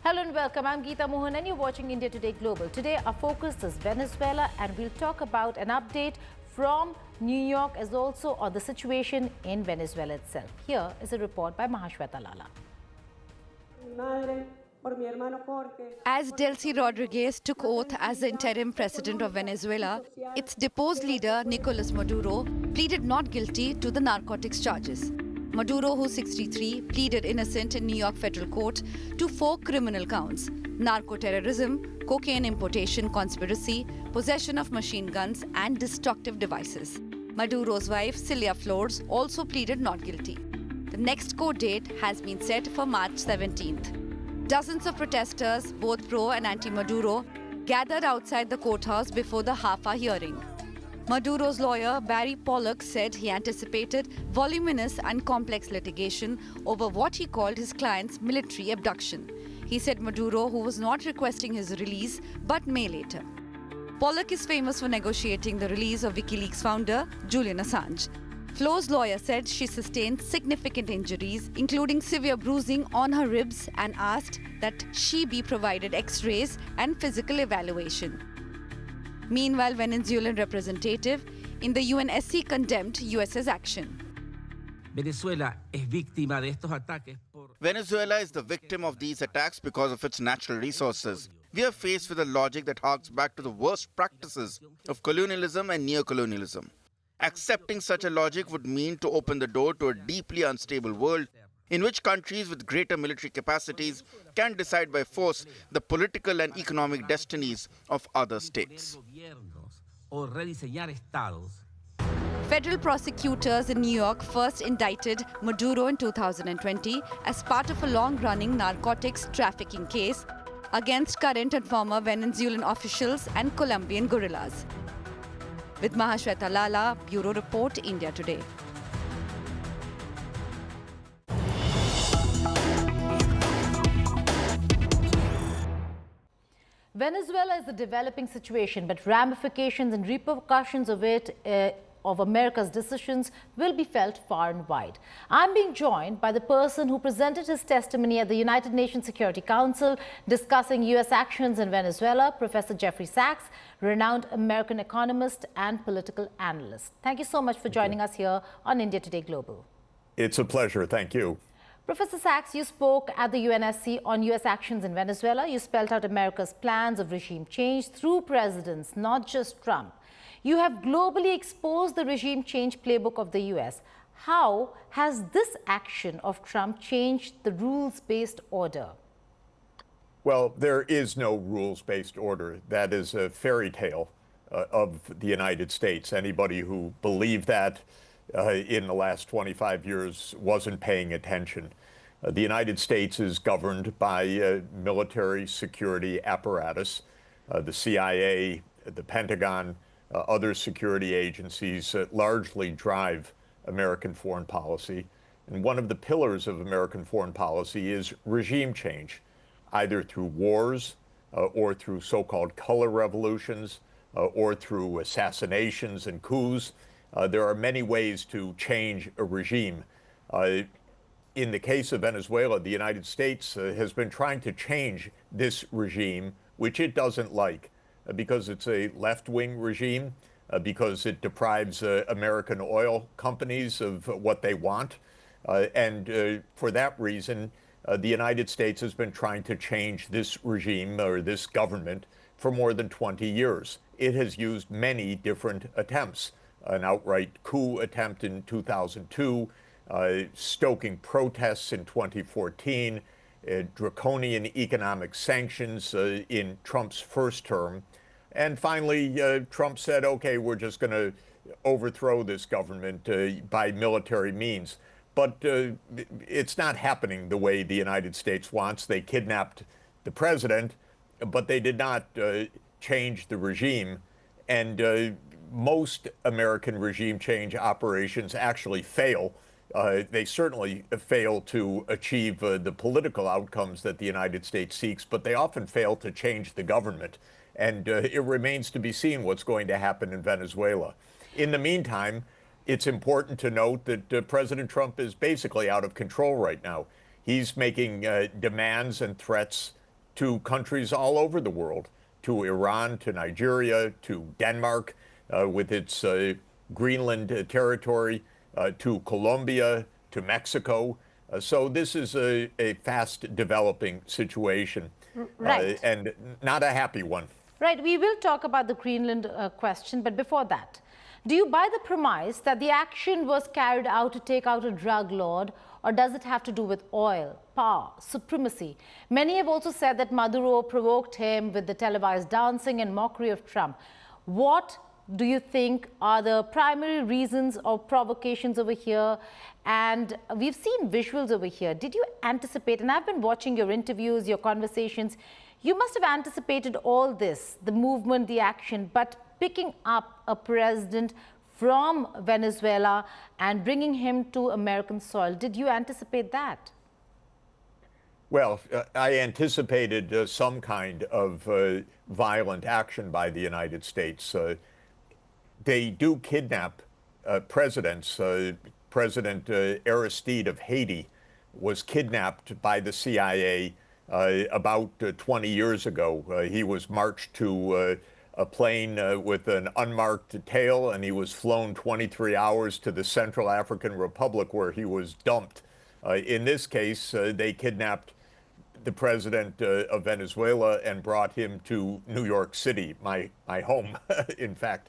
Hello and welcome. I'm Geeta Mohan and you're watching India Today Global. Today our focus is Venezuela and we'll talk about an update from New York as also on the situation in Venezuela itself. Here is a report by Mahashweta Lala. As Delcy Rodriguez took oath as the interim president of Venezuela, its deposed leader Nicolas Maduro pleaded not guilty to the narcotics charges. Maduro, who's 63, pleaded innocent in New York federal court to 4 criminal counts: narco-terrorism, cocaine importation conspiracy, possession of machine guns and destructive devices. Maduro's wife, Cilia Flores, also pleaded not guilty. The next court date has been set for March 17th. Dozens of protesters, both pro and anti-Maduro, gathered outside the courthouse before the half-hour hearing. Maduro's lawyer, Barry Pollock, said he anticipated voluminous and complex litigation over what he called his client's military abduction. He said Maduro, who was not requesting his release, but may later. Pollock is famous for negotiating the release of WikiLeaks founder Julian Assange. Flo's lawyer said she sustained significant injuries, including severe bruising on her ribs, and asked that she be provided X-rays and physical evaluation. Meanwhile, Venezuelan representative in the UNSC condemned US's action. Venezuela is the victim of these attacks because of its natural resources. We are faced with a logic that harks back to the worst practices of colonialism and neocolonialism. Accepting such a logic would mean to open the door to a deeply unstable world in which countries with greater military capacities can decide by force the political and economic destinies of other states. Federal prosecutors in New York first indicted Maduro in 2020 as part of a long-running narcotics trafficking case against current and former Venezuelan officials and Colombian guerrillas. With Mahashweta Lala, Bureau Report, India Today. Venezuela is a developing situation, but ramifications and repercussions of of America's decisions will be felt far and wide. I'm being joined by the person who presented his testimony at the United Nations Security Council discussing U.S. actions in Venezuela, Professor Jeffrey Sachs, renowned American economist and political analyst. Thank you so much for joining us here on India Today Global. It's a pleasure. Thank you. Professor Sachs, you spoke at the UNSC on U.S. actions in Venezuela. You spelled out America's plans of regime change through presidents, not just Trump. You have globally exposed the regime change playbook of the U.S. How has this action of Trump changed the rules-based order? Well, there is no rules-based order. That is a fairy tale of the United States. Anybody who believed that in the last 25 years wasn't paying attention. The United States is governed by a military security apparatus. The CIA, the Pentagon, other security agencies largely drive American foreign policy. And one of the pillars of American foreign policy is regime change, either through wars or through so-called color revolutions or through assassinations and coups. There are many ways to change a regime. In the case of Venezuela, the United States has been trying to change this regime, which it doesn't like, because it's a left-wing regime, because it deprives American oil companies of what they want. And for that reason, the United States has been trying to change this regime or this government for more than 20 years. It has used many different attempts. An outright coup attempt in 2002, stoking protests in 2014, draconian economic sanctions in Trump's first term. And finally, Trump said, okay, we're just going to overthrow this government by military means. But it's not happening the way the United States wants. They kidnapped the president, but they did not change the regime. And most American regime change operations actually fail. They certainly fail to achieve the political outcomes that the United States seeks, but they often fail to change the government. And it remains to be seen what's going to happen in Venezuela. In the meantime, it's important to note that President Trump is basically out of control right now. He's making demands and threats to countries all over the world, to Iran, to Nigeria, to Denmark with its Greenland territory, to Colombia, to Mexico. So this is a fast developing situation, Right. and not a happy one. Right, we will talk about the Greenland question, but before that, do you buy the premise that the action was carried out to take out a drug lord, or does it have to do with oil, power, supremacy? Many have also said that Maduro provoked him with the televised dancing and mockery of Trump. What do you think are the primary reasons or provocations over here? And we've seen visuals over here. Did you anticipate, and I've been watching your interviews, your conversations, you must have anticipated all this, the movement, the action, but picking up a president from Venezuela and bringing him to American soil, did you anticipate that? Well, I anticipated some kind of violent action by the United States. They do kidnap presidents. President Aristide of Haiti was kidnapped by the CIA about 20 years ago. He was marched to a plane with an unmarked tail, and he was flown 23 hours to the Central African Republic, where he was dumped. In this case, they kidnapped the president of Venezuela and brought him to New York City, my home, in fact.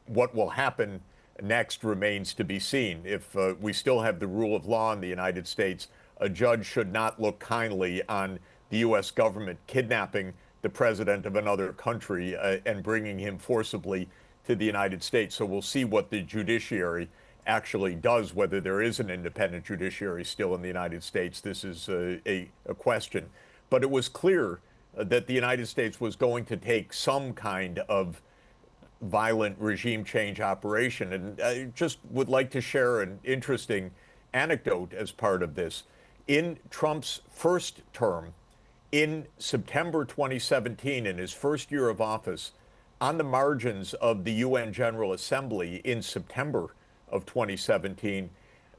What will happen next remains to be seen. If we still have the rule of law in the United States, a judge should not look kindly on the U.S. government kidnapping the president of another country and bringing him forcibly to the United States. So we'll see what the judiciary actually does, whether there is an independent judiciary still in the United States. This is a question. But it was clear that the United States was going to take some kind of violent regime change operation. And I just would like to share an interesting anecdote as part of this. In Trump's first term, in September 2017, in his first year of office, on the margins of the UN General Assembly in September of 2017,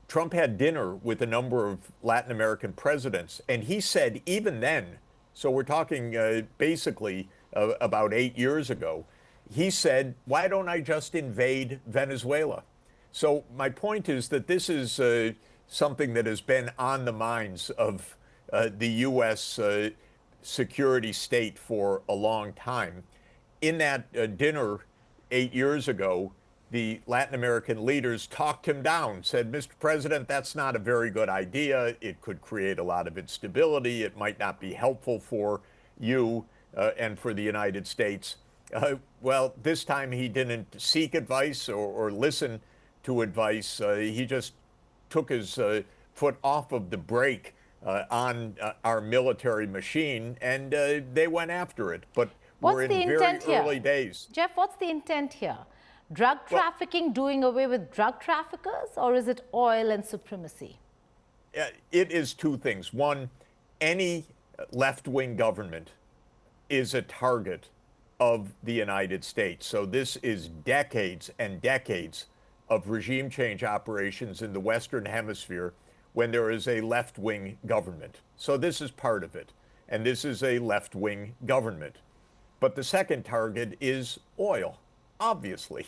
Trump had dinner with a number of Latin American presidents. And he said, even then, so we're talking basically about 8 years ago, he said, why don't I just invade Venezuela? So my point is that this is something that has been on the minds of the U.S. Security state for a long time. In that dinner 8 years ago, the Latin American leaders talked him down, said, Mr. President, that's not a very good idea. It could create a lot of instability. It might not be helpful for you and for the United States. Well, this time he didn't seek advice or listen to advice. He just took his foot off of the brake on our military machine, and they went after it. But we're in very early days. Jeff, what's the intent here? Drug trafficking, doing away with drug traffickers, or is it oil and supremacy? It is two things. One, any left-wing government is a target of the United States. So this is decades and decades of regime change operations in the Western Hemisphere when there is a left-wing government. So this is part of it. And this is a left-wing government. But the second target is oil, obviously.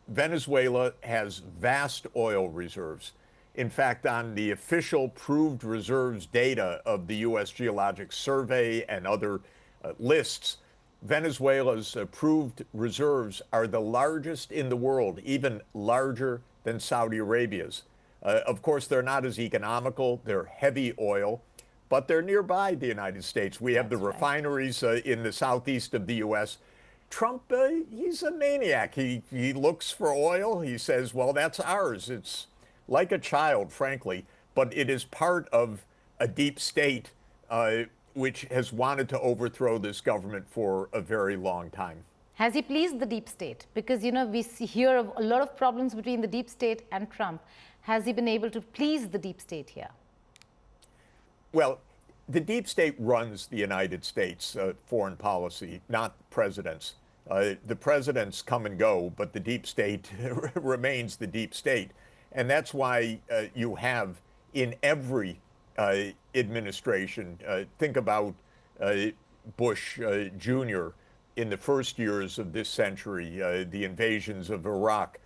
Venezuela has vast oil reserves. In fact, on the official proved reserves data of the U.S. Geologic Survey and other lists, Venezuela's proved reserves are the largest in the world, even larger than Saudi Arabia's. Of course, they're not as economical. They're heavy oil, but they're nearby the United States. We have the refineries in the southeast of the U.S. Trump, he's a maniac. He looks for oil. He says, well, that's ours. It's like a child, frankly, but it is part of a deep state which has wanted to overthrow this government for a very long time. Has he pleased the deep state? Because, you know, we hear of a lot of problems between the deep state and Trump. Has he been able to please the deep state here? Well, the deep state runs the United States foreign policy, not presidents. The presidents come and go, but the deep state remains the deep state. And that's why you have in every administration, think about Bush Jr. in the first years of this century, the invasions of Iraq.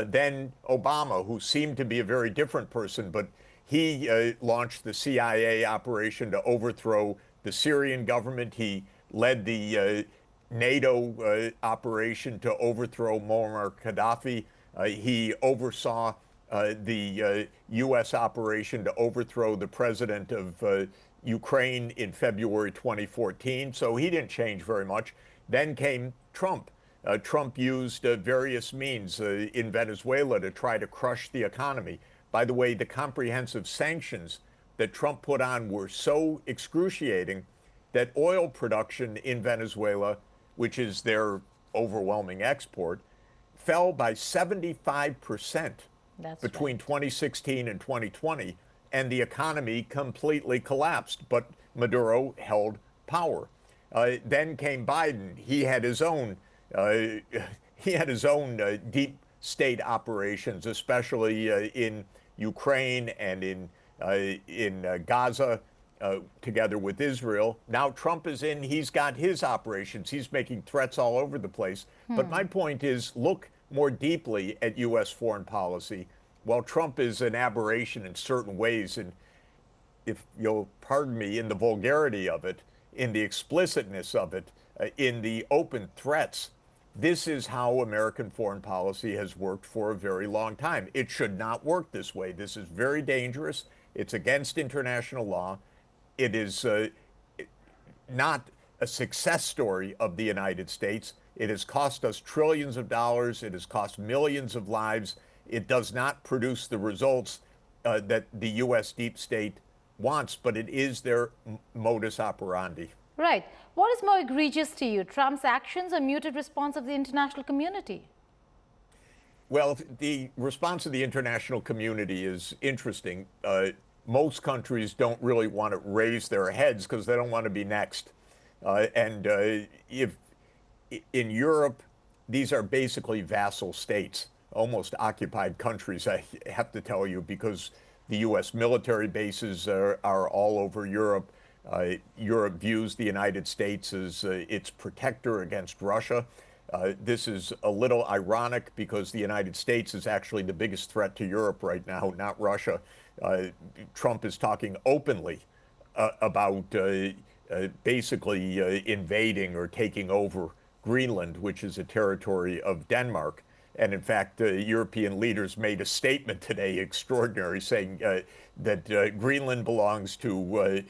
Then Obama, who seemed to be a very different person, but he launched the CIA operation to overthrow the Syrian government. He led the NATO operation to overthrow Muammar Gaddafi. He oversaw the U.S. operation to overthrow the president of Ukraine in February 2014. So he didn't change very much. Then came Trump. Trump used various means in Venezuela to try to crush the economy. By the way, the comprehensive sanctions that Trump put on were so excruciating that oil production in Venezuela, which is their overwhelming export, fell by 75% between 2016 and 2020, and the economy completely collapsed. But Maduro held power. Then came Biden. He had his own deep state operations, especially in Ukraine and in Gaza, together with Israel. Now Trump is in. He's got his operations. He's making threats all over the place. But my point is, look more deeply at U.S. foreign policy. While Trump is an aberration in certain ways, and if you'll pardon me, in the vulgarity of it, in the explicitness of it, in the open threats, this is how American foreign policy has worked for a very long time. It should not work this way. This is very dangerous. It's against international law. It is not a success story of the United States. It has cost us trillions of dollars. It has cost millions of lives. It does not produce the results that the U.S. deep state wants, but it is their modus operandi. Right. What is more egregious to you, Trump's actions or muted response of the international community? Well, the response of the international community is interesting. Most countries don't really want to raise their heads because they don't want to be next. If in Europe, these are basically vassal states, almost occupied countries, I have to tell you, because the U.S. military bases are all over Europe. Europe views the United States as its protector against Russia. This is a little ironic because the United States is actually the biggest threat to Europe right now, not Russia. Trump is talking openly about basically invading or taking over Greenland, which is a territory of Denmark. And in fact, European leaders made a statement today, extraordinary, saying that Greenland belongs to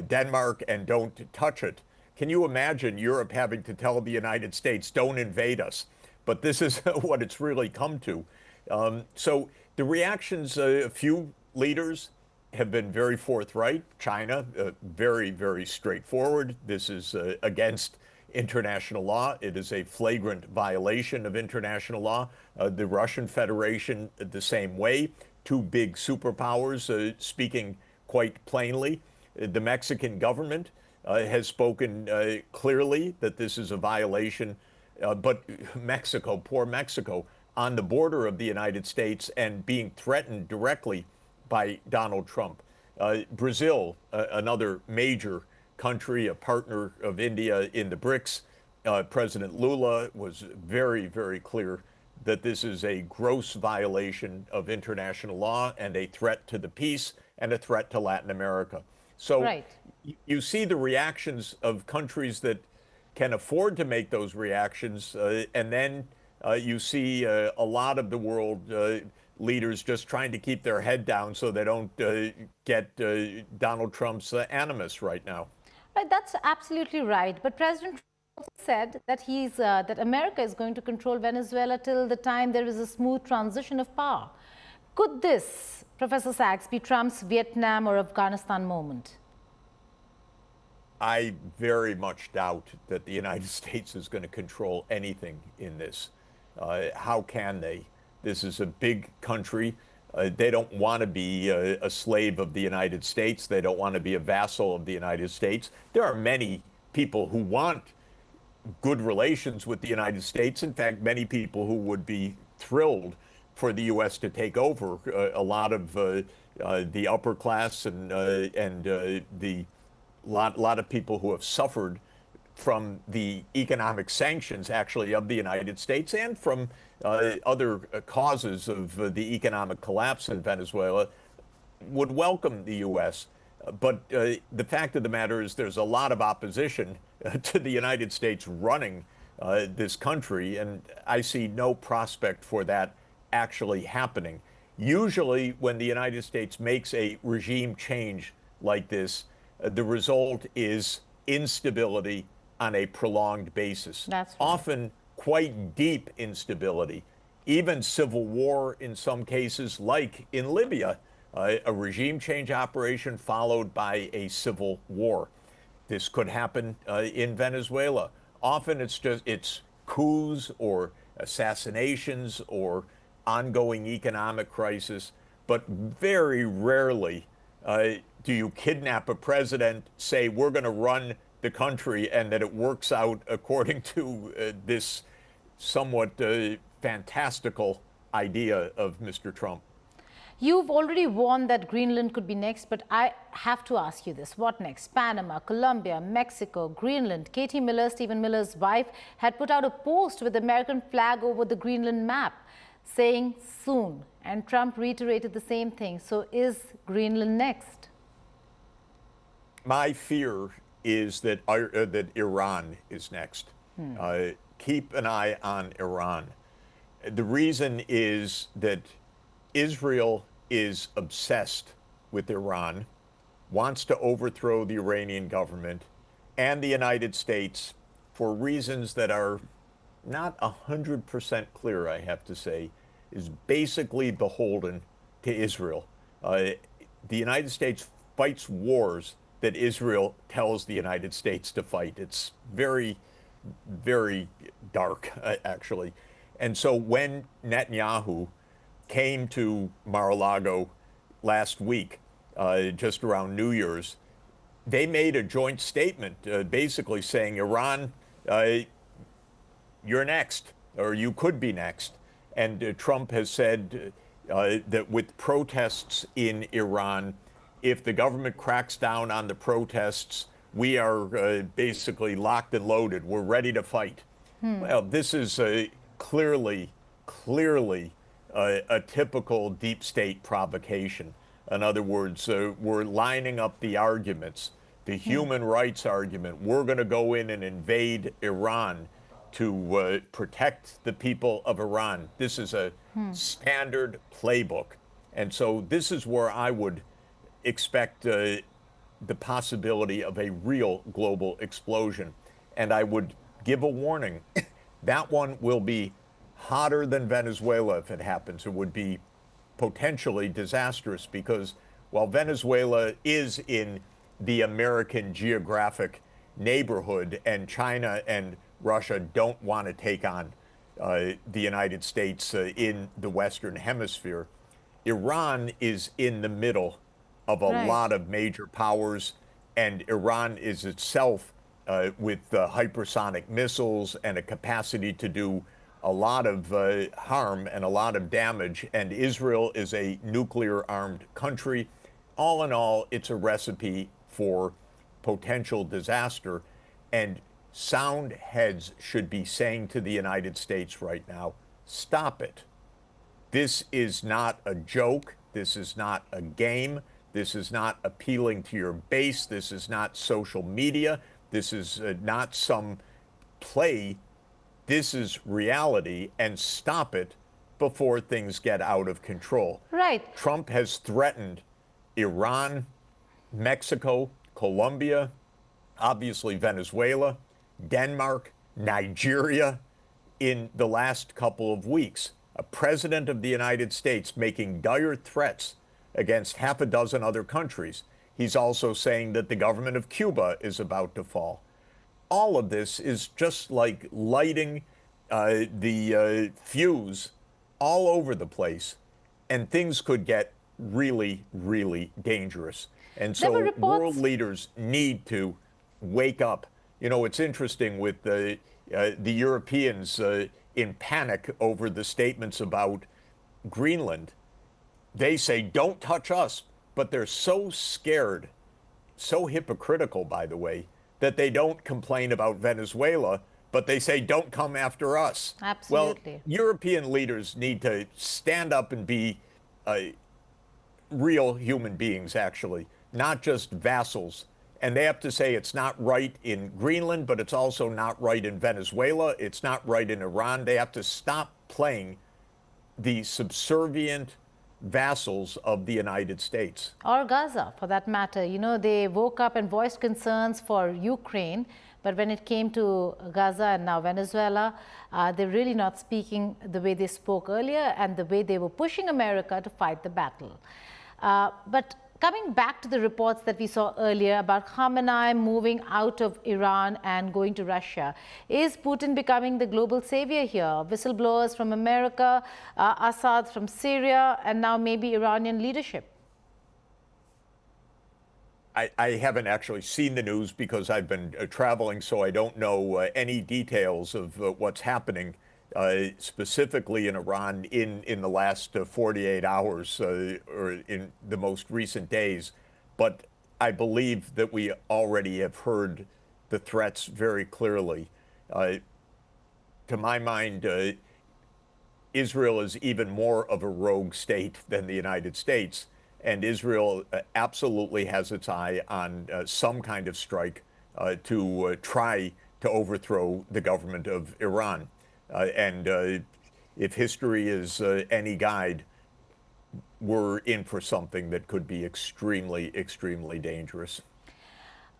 Denmark and don't touch it. Can you imagine Europe having to tell the United States, don't invade us? But this is what it's really come to. So the reactions, a few leaders have been very forthright. China, very, very straightforward. This is against international law. It is a flagrant violation of international law. The Russian Federation, the same way. Two big superpowers speaking quite plainly. The Mexican government has spoken clearly that this is a violation, but Mexico, poor Mexico, on the border of the United States and being threatened directly by Donald Trump. Brazil, another major country, a partner of India in the BRICS, President Lula was very, very clear that this is a gross violation of international law and a threat to the peace and a threat to Latin America. So you see the reactions of countries that can afford to make those reactions, and then you see a lot of the world leaders just trying to keep their head down so they don't get Donald Trump's animus right now. Right, that's absolutely right. But President Trump also said that that America is going to control Venezuela till the time there is a smooth transition of power. Could this, Professor Sachs, be Trump's Vietnam or Afghanistan moment? I very much doubt that the United States is going to control anything in this. How can they? This is a big country. They don't want to be a slave of the United States. They don't want to be a vassal of the United States. There are many people who want good relations with the United States. In fact, many people who would be thrilled for the U.S. to take over. A lot of the upper class and the lot of people who have suffered from the economic sanctions, actually, of the United States and from other causes of the economic collapse in Venezuela would welcome the U.S. But the fact of the matter is there's a lot of opposition to the United States running this country, and I see no prospect for that actually happening. Usually, when the United States makes a regime change like this, the result is instability on a prolonged basis. That's right. Often quite deep instability, even civil war in some cases, like in Libya, a regime change operation followed by a civil war. This could happen in Venezuela. Often it's coups or assassinations or ongoing economic crisis, but very rarely do you kidnap a president, say we're going to run the country, and that it works out according to this somewhat fantastical idea of Mr. Trump. You've already warned that Greenland could be next, but I have to ask you this. What next? Panama, Colombia, Mexico, Greenland. Katie Miller, Stephen Miller's wife, had put out a post with the American flag over the Greenland map saying soon. And Trump reiterated the same thing. So is Greenland next? My fear is that Iran is next. Keep an eye on Iran. The reason is that Israel is obsessed with Iran, wants to overthrow the Iranian government, and the United States, for reasons that are not 100% clear, I have to say, is basically beholden to Israel. The United States fights wars that Israel tells the United States to fight. It's very, very dark, actually. And so when Netanyahu came to Mar-a-Lago last week, just around New Year's, they made a joint statement basically saying, Iran, you're next, or you could be next. And Trump has said that with protests in Iran, if the government cracks down on the protests, we are basically locked and loaded. We're ready to fight. Well, this is clearly a typical deep state provocation. In other words, we're lining up the arguments, the human rights argument. We're going to go in and invade Iran to protect the people of Iran. This is a standard playbook. And so this is where I would expect the possibility of a real global explosion. And I would give a warning. That one will be hotter than Venezuela if it happens. It would be potentially disastrous because while Venezuela is in the American geographic neighborhood and China and Russia don't want to take on the United States in the Western Hemisphere, Iran is in the middle of a lot of major powers, and Iran is itself with hypersonic missiles and a capacity to do a lot of harm and a lot of damage, and Israel is a nuclear-armed country. All in all, it's a recipe for potential disaster, and sound heads should be saying to the United States right now, stop it. This is not a joke. This is not a game. This is not appealing to your base. This is not social media. This is not some play. This is reality, and stop it before things get out of control. Right. Trump has threatened Iran, Mexico, Colombia, obviously Venezuela, Denmark, Nigeria in the last couple of weeks. A president of the United States making dire threats against half a dozen other countries. He's also saying that the government of Cuba is about to fall. All of this is just like lighting the fuse all over the place, and things could get really, really dangerous. And so world leaders need to wake up. You know, it's interesting with the Europeans in panic over the statements about Greenland. They say, don't touch us, but they're so scared so hypocritical, by the way, that they don't complain about Venezuela, but they say, don't come after us. Absolutely. Well, European leaders need to stand up and be real human beings, actually, not just vassals. And they have to say it's not right in Greenland, but it's also not right in Venezuela. It's not right in Iran. They have to stop playing the subservient vassals of the United States. Or Gaza, for that matter. You know, they woke up and voiced concerns for Ukraine, but when it came to Gaza and now Venezuela, they're really not speaking the way they spoke earlier and the way they were pushing America to fight the battle. But coming back to the reports that we saw earlier about Khamenei moving out of Iran and going to Russia, is Putin becoming the global savior here? Whistleblowers from America, Assad from Syria, and now maybe Iranian leadership. I haven't actually seen the news because I've been traveling, so I don't know any details of what's happening specifically in Iran in the last 48 hours or in the most recent days. But I believe that we already have heard the threats very clearly. To my mind, Israel is even more of a rogue state than the United States. And Israel absolutely has its eye on some kind of strike to try to overthrow the government of Iran. And if history is any guide, we're in for something that could be extremely, extremely dangerous.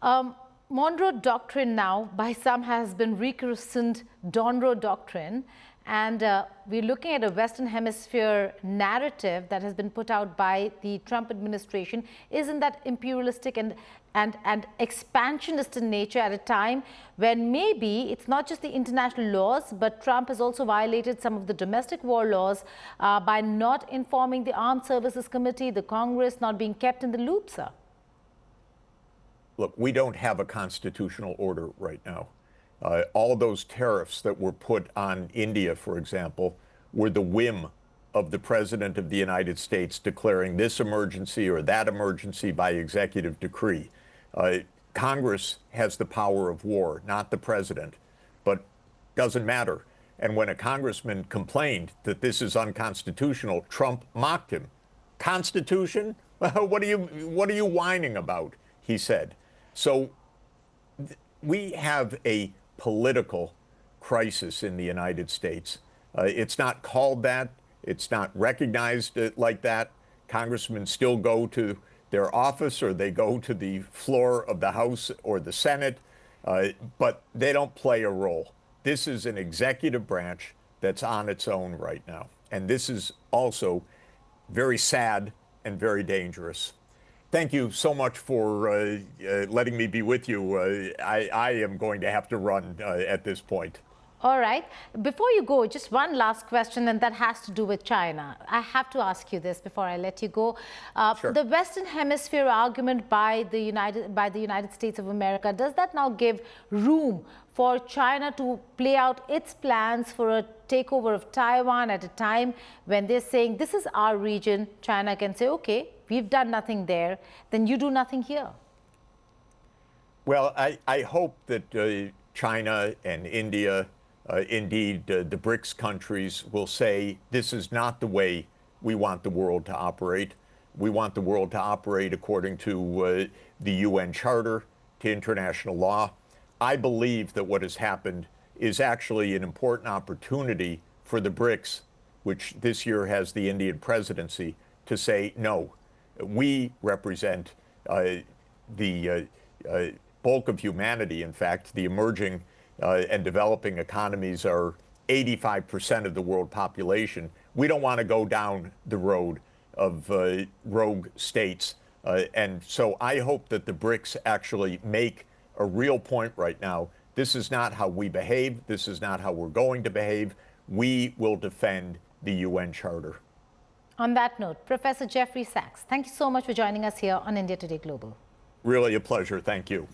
Donro Doctrine now, by some, has been rechristened Donro Doctrine. And we're looking at a Western Hemisphere narrative that has been put out by the Trump administration. Isn't that imperialistic and expansionist in nature at a time when maybe it's not just the international laws, but Trump has also violated some of the domestic war laws by not informing the Armed Services Committee, the Congress, not being kept in the loop, sir? Look, we don't have a constitutional order right now. All those tariffs that were put on India, for example, were the whim of the President of the United States declaring this emergency or that emergency by executive decree. Congress has the power of war, not the President, but doesn't matter. And when a congressman complained that this is unconstitutional, Trump mocked him. Constitution? What are you whining about? He said. So we have a political crisis in the United States. It's not called that. It's not recognized like that. Congressmen still go to their office or they go to the floor of the House or the Senate, but they don't play a role. This is an executive branch that's on its own right now. And this is also very sad and very dangerous. Thank you so much for letting me be with you. I am going to have to run at this point. All right. Before you go, just one last question, and that has to do with China. I have to ask you this before I let you go. Sure. The Western Hemisphere argument by the United States of America, does that now give room for China to play out its plans for a takeover of Taiwan at a time when they're saying this is our region? China can say, okay, we've done nothing there, then you do nothing here. Well, I hope that China and India, indeed the BRICS countries, will say this is not the way we want the world to operate. We want the world to operate according to the UN Charter, to international law. I believe that what has happened is actually an important opportunity for the BRICS, which this year has the Indian presidency, to say no. We represent the bulk of humanity. In fact, the emerging and developing economies are 85% of the world population. We don't want to go down the road of rogue states. And so I hope that the BRICS actually make a real point right now. This is not how we behave. This is not how we're going to behave. We will defend the UN Charter. On that note, Professor Jeffrey Sachs, thank you so much for joining us here on India Today Global. Really a pleasure. Thank you.